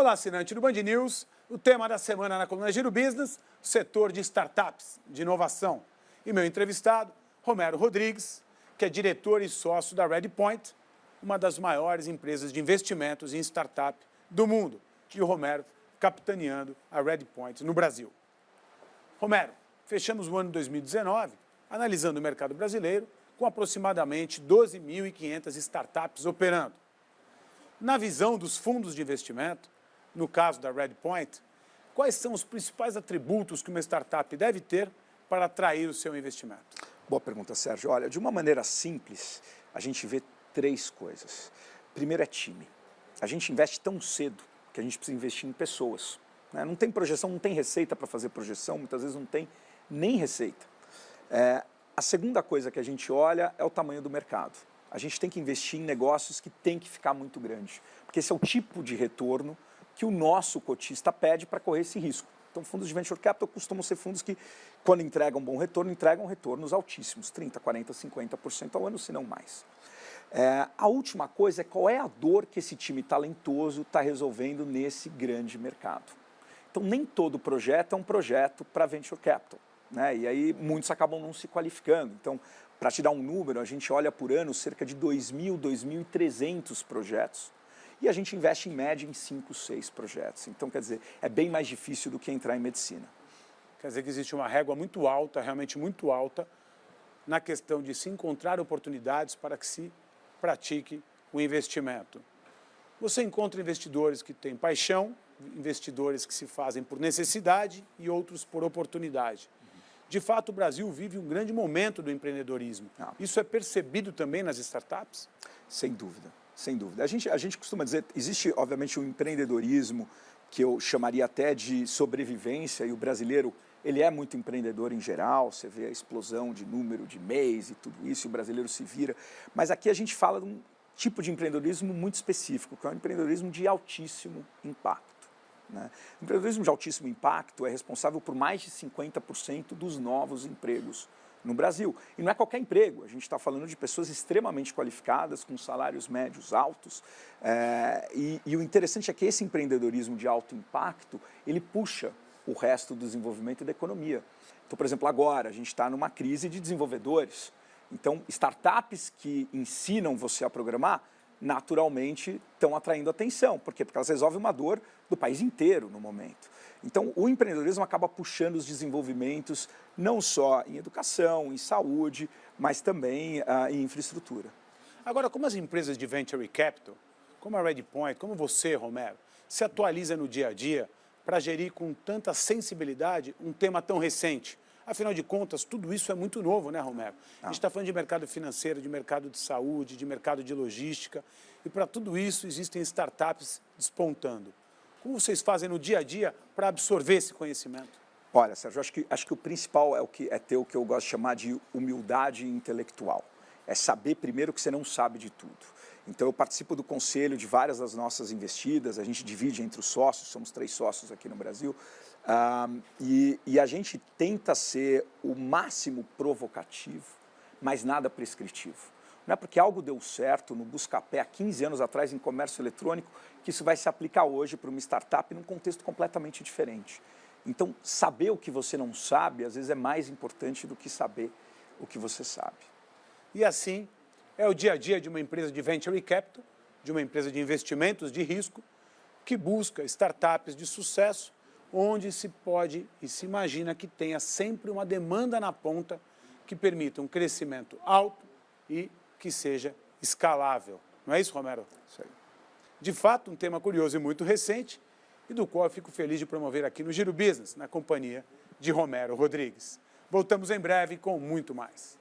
Olá, assinante do Band News. O tema da semana na coluna Giro Business, o setor de startups, de inovação. E meu entrevistado, Romero Rodrigues, que é diretor e sócio da ReadyPoint, uma das maiores empresas de investimentos em startup do mundo. E o Romero capitaneando a ReadyPoint no Brasil. Romero, fechamos o ano 2019 analisando o mercado brasileiro com aproximadamente 12.500 startups operando. Na visão dos fundos de investimento, no caso da ReadyPoint, quais são os principais atributos que uma startup deve ter para atrair o seu investimento? Boa pergunta, Sérgio. Olha, de uma maneira simples, a gente vê três coisas. Primeiro é time. A gente investe tão cedo que a gente precisa investir em pessoas, né? Não tem projeção, não tem receita para fazer projeção, muitas vezes não tem nem receita. A segunda coisa que a gente olha é o tamanho do mercado. A gente tem que investir em negócios que tem que ficar muito grande, porque esse é o tipo de retorno que o nosso cotista pede para correr esse risco. Então, fundos de venture capital costumam ser fundos que, quando entregam bom retorno, entregam retornos altíssimos, 30%, 40%, 50% ao ano, se não mais. A última coisa é qual é a dor que esse time talentoso está resolvendo nesse grande mercado. Então, nem todo projeto é um projeto para venture capital, né? E aí muitos acabam não se qualificando. Então, para te dar um número, a gente olha por ano cerca de 2.000, 2.300 projetos. E a gente investe em média em 5, 6 projetos. Então, quer dizer, é bem mais difícil do que entrar em medicina. Quer dizer que existe uma régua muito alta, realmente muito alta, na questão de se encontrar oportunidades para que se pratique o investimento. Você encontra investidores que têm paixão, investidores que se fazem por necessidade e outros por oportunidade. De fato, o Brasil vive um grande momento do empreendedorismo. Isso é percebido também nas startups? Sem dúvida. Sem dúvida. A gente costuma dizer, existe obviamente um empreendedorismo que eu chamaria até de sobrevivência, e o brasileiro, ele é muito empreendedor em geral, você vê a explosão de número de MEIs e tudo isso, e o brasileiro se vira. Mas aqui a gente fala de um tipo de empreendedorismo muito específico, que é um empreendedorismo de altíssimo impacto, né? O empreendedorismo de altíssimo impacto é responsável por mais de 50% dos novos empregos no Brasil. E não é qualquer emprego, a gente está falando de pessoas extremamente qualificadas, com salários médios altos, e o interessante é que esse empreendedorismo de alto impacto, ele puxa o resto do desenvolvimento e da economia. Então, por exemplo, agora a gente está numa crise de desenvolvedores, então startups que ensinam você a programar, naturalmente estão atraindo atenção. Por quê? Porque elas resolvem uma dor do país inteiro no momento. Então, o empreendedorismo acaba puxando os desenvolvimentos não só em educação, em saúde, mas também em infraestrutura. Agora, como as empresas de venture capital, como a ReadyPoint, como você, Romero, se atualiza no dia a dia para gerir com tanta sensibilidade um tema tão recente? Afinal de contas, tudo isso é muito novo, né, Romero? A gente está falando de mercado financeiro, de mercado de saúde, de mercado de logística, e para tudo isso existem startups despontando. Como vocês fazem no dia a dia para absorver esse conhecimento? Olha, Sérgio, acho que o principal é ter o que eu gosto de chamar de humildade intelectual. É saber primeiro que você não sabe de tudo. Então, eu participo do conselho de várias das nossas investidas, a gente divide entre os sócios, somos 3 sócios aqui no Brasil, e a gente tenta ser o máximo provocativo, mas nada prescritivo. Não é porque algo deu certo no Buscapé há 15 anos atrás em comércio eletrônico que isso vai se aplicar hoje para uma startup num contexto completamente diferente. Então, saber o que você não sabe, às vezes é mais importante do que saber o que você sabe. E assim, é o dia a dia de uma empresa de venture capital, de uma empresa de investimentos de risco, que busca startups de sucesso, onde se pode e se imagina que tenha sempre uma demanda na ponta que permita um crescimento alto e que seja escalável. Não é isso, Romero? Isso aí. De fato, um tema curioso e muito recente, e do qual eu fico feliz de promover aqui no Giro Business, na companhia de Romero Rodrigues. Voltamos em breve com muito mais.